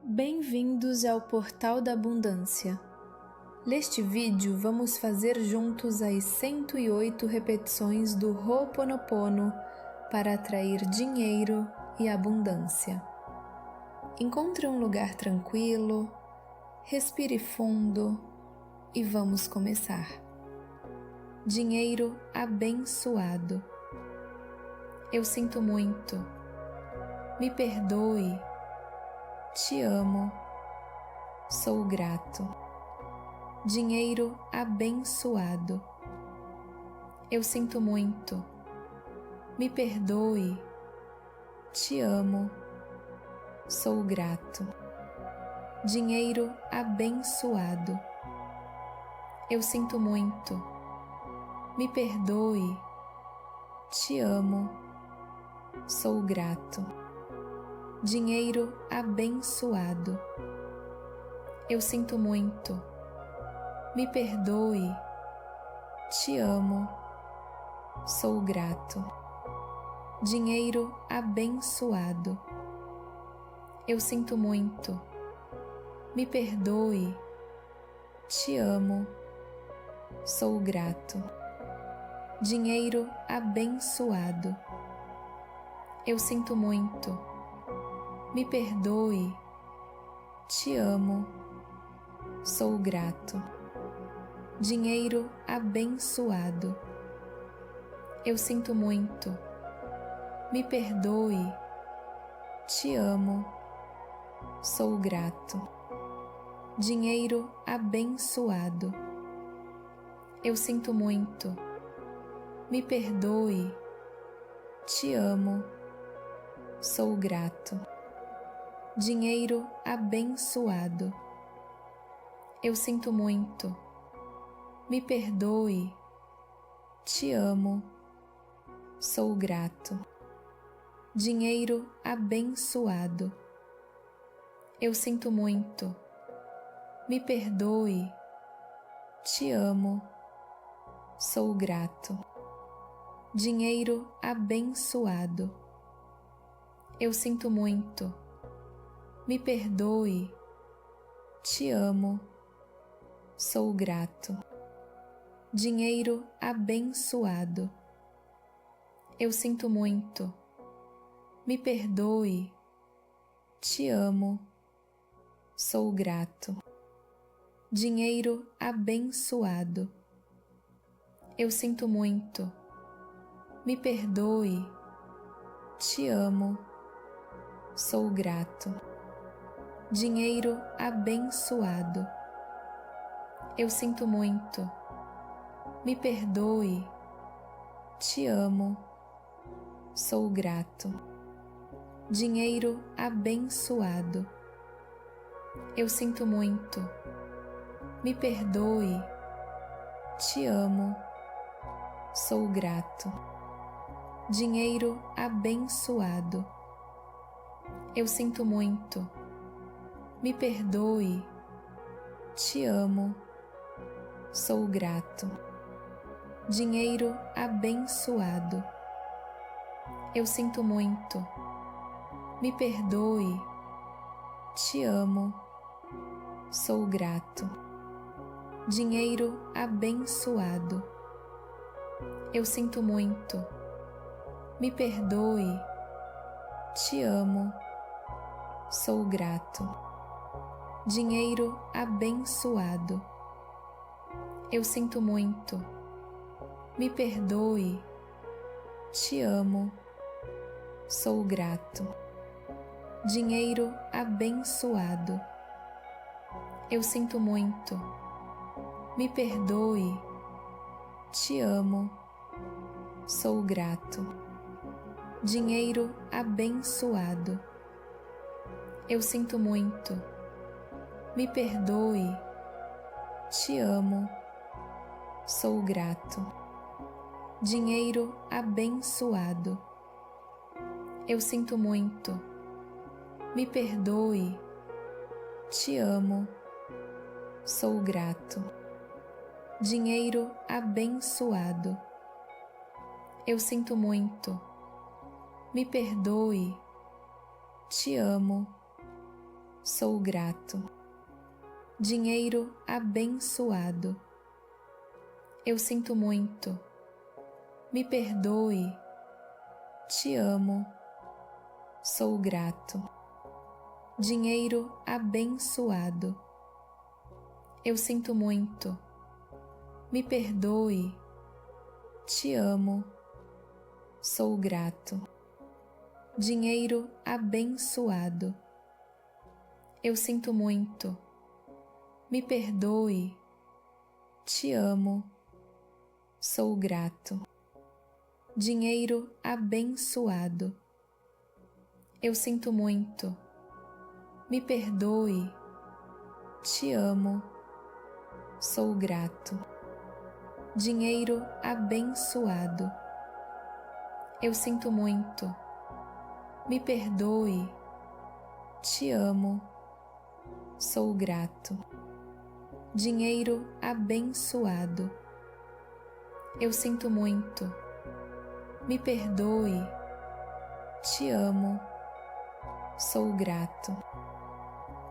Bem-vindos ao Portal da Abundância. Neste vídeo vamos fazer juntos as 108 repetições do Ho'oponopono para atrair dinheiro e abundância. Encontre um lugar tranquilo, respire fundo e vamos começar. Dinheiro abençoado. Eu sinto muito. Me perdoe. Te amo. Sou grato. Dinheiro abençoado. Eu sinto muito. Me perdoe. Te amo. Sou grato. Dinheiro abençoado. Eu sinto muito. Me perdoe. Te amo. Sou grato. Dinheiro abençoado. Eu sinto muito. Me perdoe. Te amo. Sou grato. Dinheiro abençoado. Eu sinto muito. Me perdoe. Te amo. Sou grato. Dinheiro abençoado. Eu sinto muito. Me perdoe. Te amo. Sou grato. Dinheiro abençoado. Eu sinto muito. Me perdoe. Te amo. Sou grato. Dinheiro abençoado. Eu sinto muito. Me perdoe. Te amo. Sou grato. Dinheiro abençoado. Eu sinto muito. Me perdoe. Te amo. Sou grato. Dinheiro abençoado. Eu sinto muito. Me perdoe. Te amo. Sou grato. Dinheiro abençoado. Eu sinto muito. Me perdoe. Te amo. Sou grato. Dinheiro abençoado. Eu sinto muito. Me perdoe. Te amo. Sou grato. Dinheiro abençoado. Eu sinto muito. Me perdoe. Te amo. Sou grato. Dinheiro abençoado. Eu sinto muito. Me perdoe. Te amo. Sou grato. Dinheiro abençoado. Eu sinto muito. Me perdoe. Te amo. Sou grato. Dinheiro abençoado. Eu sinto muito. Me perdoe. Te amo. Sou grato. Dinheiro abençoado. Eu sinto muito. Me perdoe. Te amo. Sou grato. Dinheiro abençoado. Eu sinto muito. Me perdoe. Te amo. Sou grato. Dinheiro abençoado. Eu sinto muito. Me perdoe. Te amo. Sou grato. Dinheiro abençoado. Eu sinto muito. Me perdoe. Te amo. Sou grato. Dinheiro abençoado. Eu sinto muito. Me perdoe. Te amo. Sou grato. Dinheiro abençoado. Eu sinto muito. Me perdoe. Te amo. Sou grato. Dinheiro abençoado. Eu sinto muito. Me perdoe. Te amo. sou grato. Dinheiro abençoado. Eu sinto muito. Me perdoe. Te amo. Sou grato. Dinheiro abençoado. Eu sinto muito. Me perdoe. Te amo. Sou grato. Dinheiro abençoado. Eu sinto muito. Me perdoe. Te amo. Sou grato. Dinheiro abençoado. Eu sinto muito. Me perdoe. Te amo. Sou grato. Dinheiro abençoado. Eu sinto muito. Me perdoe. Te amo. Sou grato. Dinheiro abençoado. Eu sinto muito. Me perdoe. Te amo. Sou grato.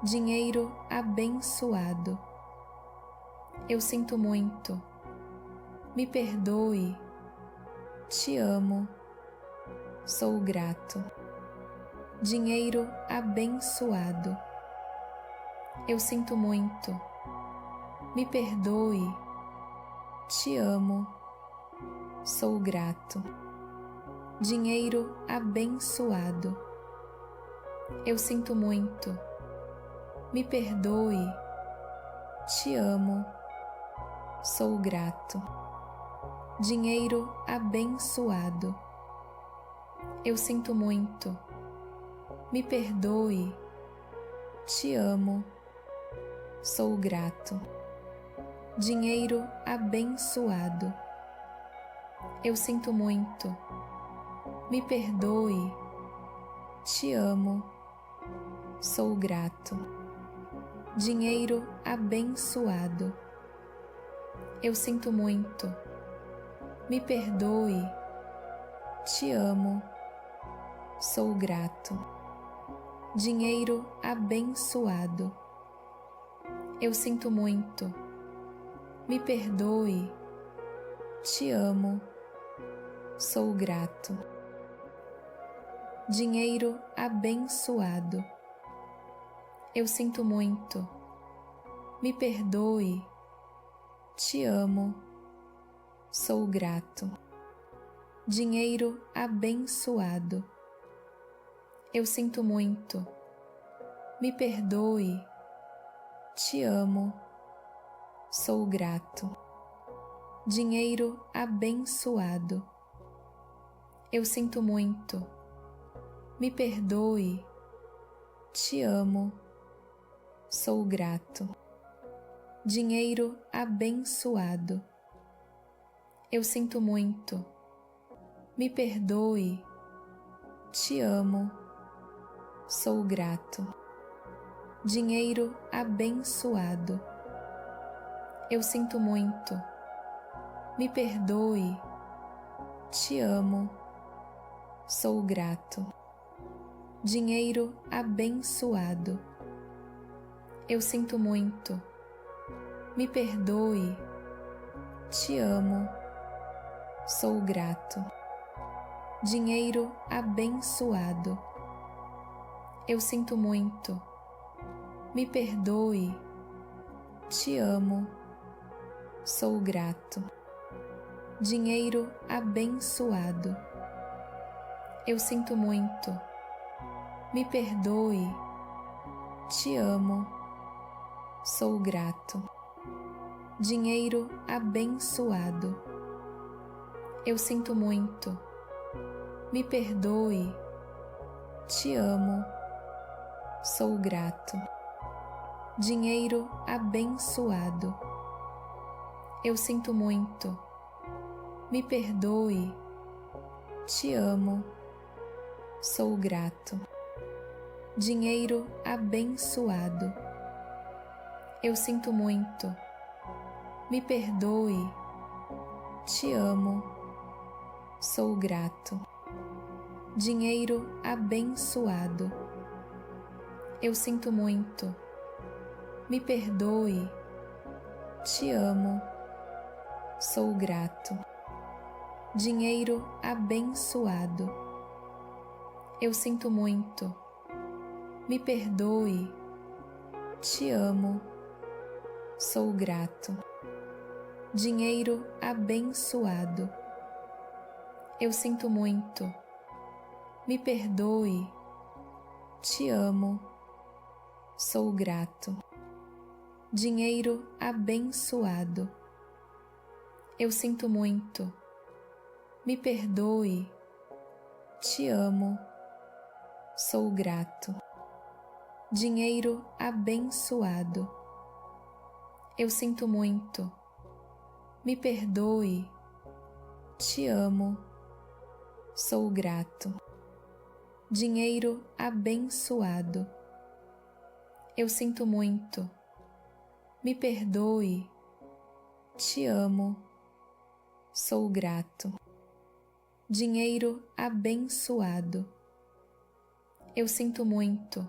Dinheiro abençoado. Eu sinto muito. Me perdoe. Te amo. Sou grato. Dinheiro abençoado. Eu sinto muito. Me perdoe. Te amo. Sou grato. Dinheiro abençoado. Eu sinto muito. Me perdoe. Te amo. Sou grato. Dinheiro abençoado. Eu sinto muito. Me perdoe. Te amo. Sou grato. Dinheiro abençoado. Eu sinto muito. Me perdoe. Te amo. Sou grato. Dinheiro abençoado. Eu sinto muito. Me perdoe. Te amo. Sou grato. Dinheiro abençoado. Eu sinto muito. Me perdoe. Te amo. Sou grato. Dinheiro abençoado. Eu sinto muito. Me perdoe. Te amo. Sou grato. Dinheiro abençoado. Eu sinto muito. Me perdoe. Te amo. Sou grato. Dinheiro abençoado. Eu sinto muito. Me perdoe. Te amo. Sou grato. Dinheiro abençoado. Eu sinto muito. Me perdoe. Te amo. Sou grato. Dinheiro abençoado. Eu sinto muito. Me perdoe. Te amo. Sou grato. Dinheiro abençoado. Eu sinto muito. Me perdoe. Te amo. Sou grato. Dinheiro abençoado. Eu sinto muito. Me perdoe. Te amo. Sou grato. Dinheiro abençoado. Eu sinto muito. Me perdoe. Te amo. Sou grato. Dinheiro abençoado. Eu sinto muito. Me perdoe. Te amo. Sou grato. Dinheiro abençoado. Eu sinto muito. Me perdoe. Te amo. Sou grato. Dinheiro abençoado. Eu sinto muito. Me perdoe. Te amo. Sou grato. Dinheiro abençoado. Eu sinto muito. Me perdoe. Te amo. Sou grato. Dinheiro abençoado. Eu sinto muito. Me perdoe. Te amo. Sou grato. Dinheiro abençoado. Eu sinto muito. Me perdoe. Te amo. Sou grato. Dinheiro abençoado. Eu sinto muito. Me perdoe. Te amo. Sou grato. Dinheiro abençoado. Eu sinto muito. Me perdoe. Te amo. Sou grato. Dinheiro abençoado. Eu sinto muito. Me perdoe. Te amo. Sou grato. Dinheiro abençoado. Eu sinto muito.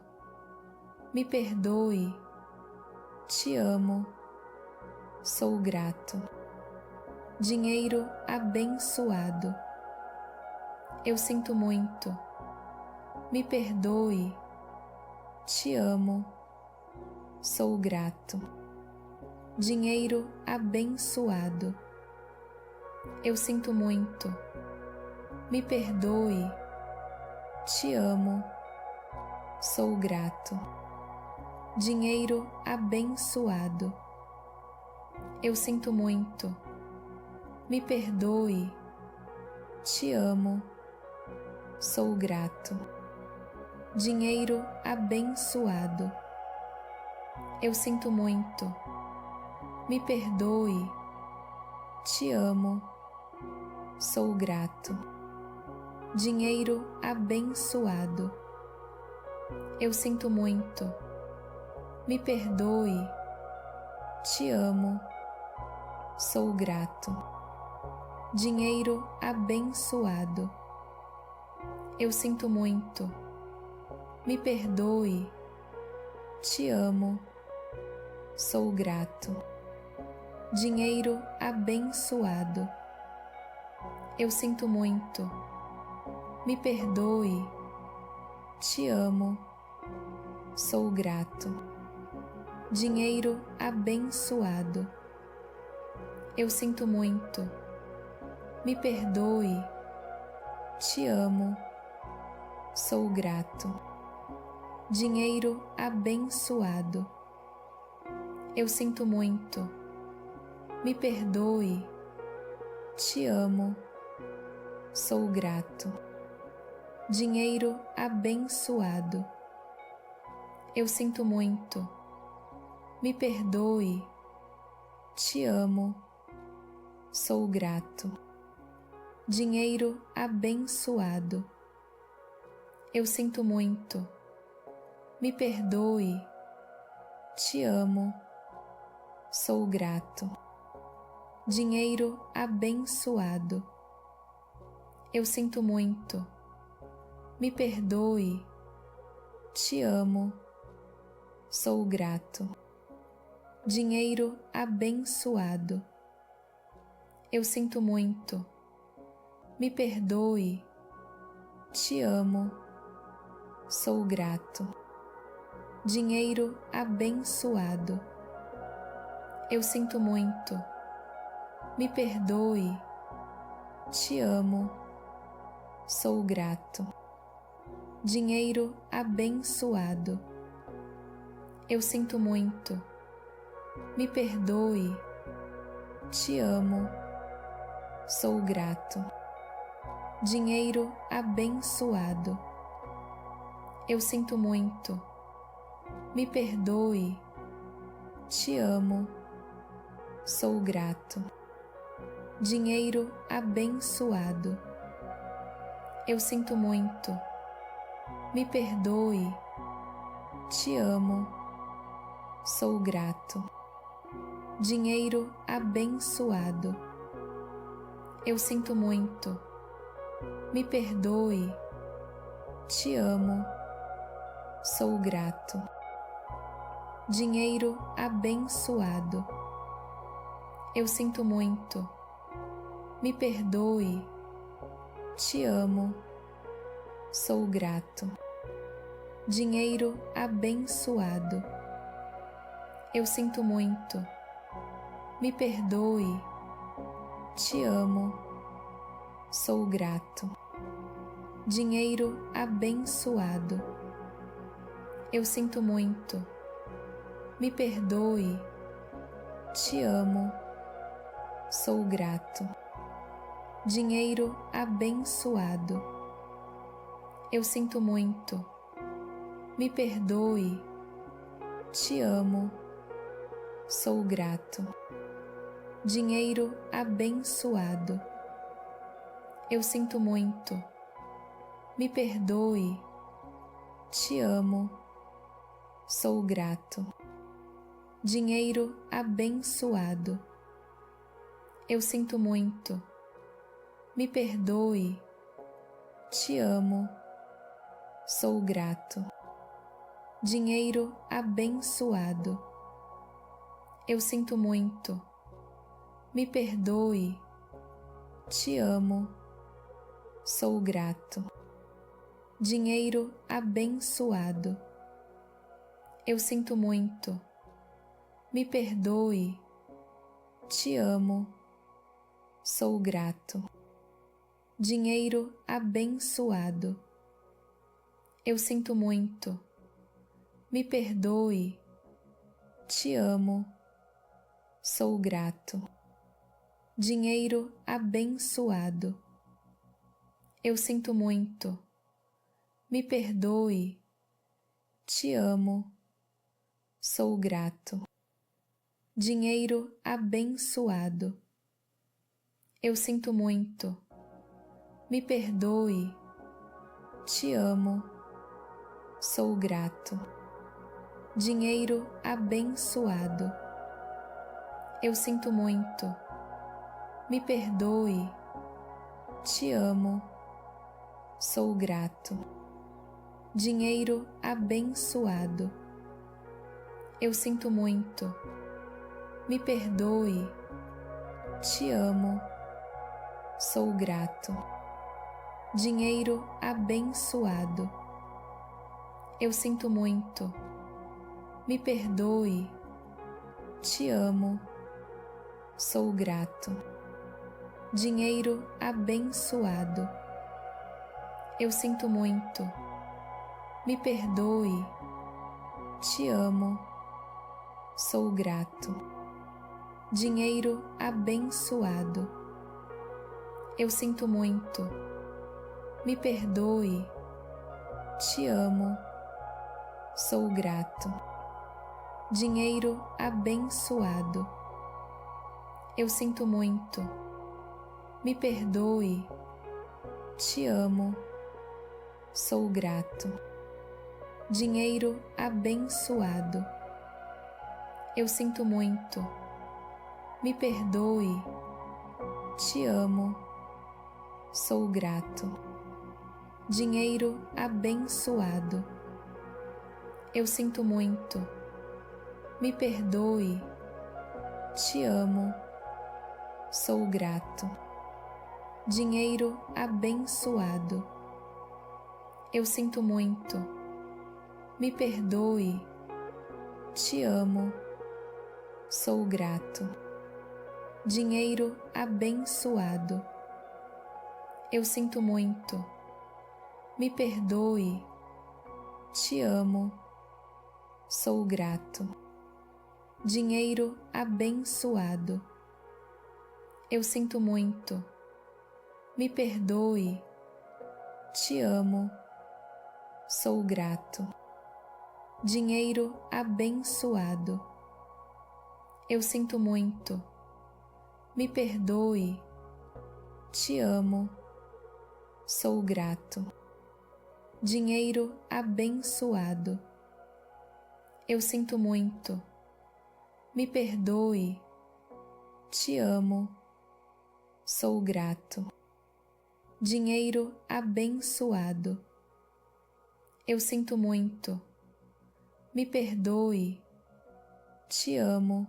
Me perdoe. Te amo. Sou grato. Dinheiro abençoado. Eu sinto muito. Me perdoe. Te amo. Sou grato. Dinheiro abençoado. Eu sinto muito. Me perdoe. Te amo. Sou grato. Dinheiro abençoado. Eu sinto muito. Me perdoe. Te amo. Sou grato. Dinheiro abençoado. Eu sinto muito. Me perdoe. Te amo. Sou grato. Dinheiro abençoado. Eu sinto muito. Me perdoe. Te amo. Sou grato. Dinheiro abençoado. Eu sinto muito. Me perdoe. Te amo. Sou grato. Dinheiro abençoado. Eu sinto muito. Me perdoe. Te amo. Sou grato. Dinheiro abençoado. Eu sinto muito. Me perdoe. Te amo. Sou grato. Dinheiro abençoado. Eu sinto muito. Me perdoe. Te amo. Sou grato. Dinheiro abençoado. Eu sinto muito. Me perdoe. Te amo. Sou grato. Dinheiro abençoado. Eu sinto muito. Me perdoe. Te amo. Sou grato. Dinheiro abençoado. Eu sinto muito. Me perdoe. Te amo. Sou grato. Dinheiro abençoado. Eu sinto muito. Me perdoe. Te amo. Sou grato. Dinheiro abençoado. Eu sinto muito. Me perdoe. Te amo. Sou grato. Dinheiro abençoado. Eu sinto muito. Me perdoe. Te amo. Sou grato. Dinheiro abençoado. Eu sinto muito. Me perdoe. Te amo. Sou grato. Dinheiro abençoado. Eu sinto muito. Me perdoe. Te amo. Sou grato. Dinheiro abençoado. Eu sinto muito. Me perdoe. Te amo. sou grato. Dinheiro abençoado. Eu sinto muito. Me perdoe. Te amo. Sou grato. Dinheiro abençoado. Eu sinto muito. Me perdoe. Te amo. Sou grato. Dinheiro abençoado. Eu sinto muito. Me perdoe. Te amo. Sou grato. Dinheiro abençoado. Eu sinto muito. Me perdoe. Te amo. Sou grato. Dinheiro abençoado. Eu sinto muito. Me perdoe. Te amo. Sou grato. Dinheiro abençoado. Eu sinto muito. Me perdoe. Te amo. Sou grato. Dinheiro abençoado. Eu sinto muito. Me perdoe. Te amo. Sou grato. Dinheiro abençoado. Eu sinto muito. Me perdoe. Te amo. Sou grato. Dinheiro abençoado. Eu sinto muito. Me perdoe. Te amo. Sou grato. Dinheiro abençoado. Eu sinto muito. Me perdoe. Te amo. Sou grato. Dinheiro abençoado. Eu sinto muito. Me perdoe. Te amo. Sou grato. Dinheiro abençoado. Eu sinto muito. Me perdoe. Te amo. Sou grato. Dinheiro abençoado. Eu sinto muito. Me perdoe. Te amo. Sou grato. Dinheiro abençoado. Eu sinto muito. Me perdoe. Te amo. Sou grato. Dinheiro abençoado. Eu sinto muito. Me perdoe. Te amo. Sou grato. Dinheiro abençoado. Eu sinto muito. Me perdoe. Te amo. Sou grato. Dinheiro abençoado. Eu sinto muito. Me perdoe. Te amo. Sou grato. Dinheiro abençoado. Eu sinto muito. Me perdoe. Te amo. Sou grato. Dinheiro abençoado. Eu sinto muito. Me perdoe. Te amo. Sou grato. Dinheiro abençoado. Eu sinto muito. Me perdoe. Te amo. Sou grato. Dinheiro abençoado. Eu sinto muito. Me perdoe. Te amo. Sou grato. Dinheiro abençoado. Eu sinto muito. Me perdoe. Te amo. Sou grato. Dinheiro abençoado. Eu sinto muito. Me perdoe. Te amo. Sou grato. Dinheiro abençoado. Eu sinto muito. Me perdoe. Te amo. Sou grato. Dinheiro abençoado. Eu sinto muito. Me perdoe. Te amo.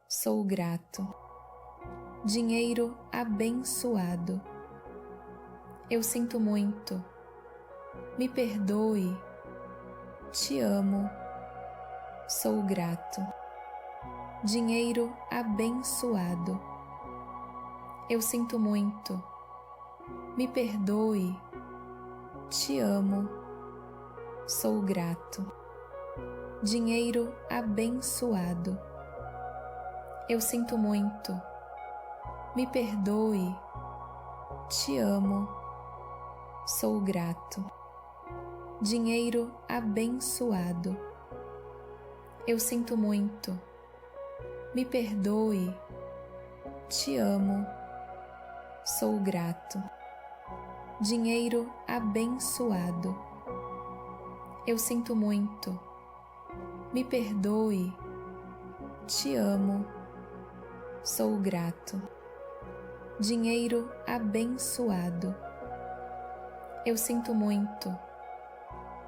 Sou grato. Dinheiro abençoado. Eu sinto muito. Me perdoe. Te amo. Sou grato. Dinheiro abençoado. Eu sinto muito. Me perdoe. Te amo. Sou grato. Dinheiro abençoado. Eu sinto muito. Me perdoe. Te amo. Sou grato. Dinheiro abençoado. Eu sinto muito. Me perdoe. Te amo. Sou grato. Dinheiro abençoado. Eu sinto muito. Me perdoe. Te amo. Sou grato. Dinheiro abençoado. Eu sinto muito.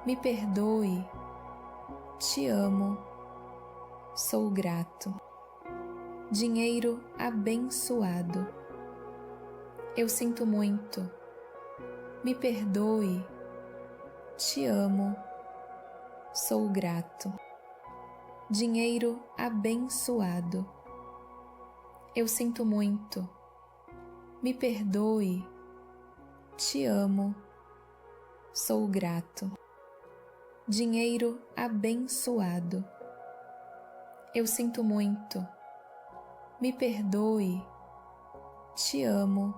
Me perdoe. Te amo. Sou grato. Dinheiro abençoado. Eu sinto muito. Me perdoe. Te amo. Sou grato. Dinheiro abençoado. Eu sinto muito. Me perdoe. Te amo. Sou grato. Dinheiro abençoado. Eu sinto muito. Me perdoe. Te amo.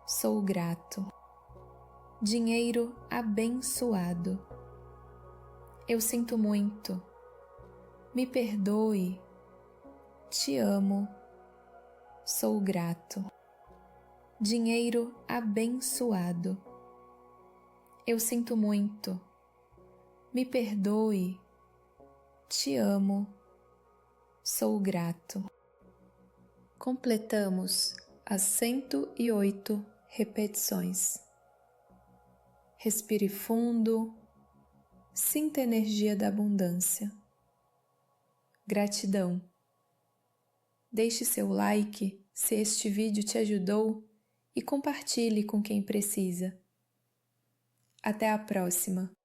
Sou grato. Dinheiro abençoado. Eu sinto muito. Me perdoe. Te amo. Sou grato. Dinheiro abençoado. Eu sinto muito. Me perdoe. Te amo. Sou grato. Completamos as 108 repetições. Respire fundo. Sinta a energia da abundância. Gratidão. Deixe seu like se este vídeo te ajudou e compartilhe com quem precisa. Até a próxima!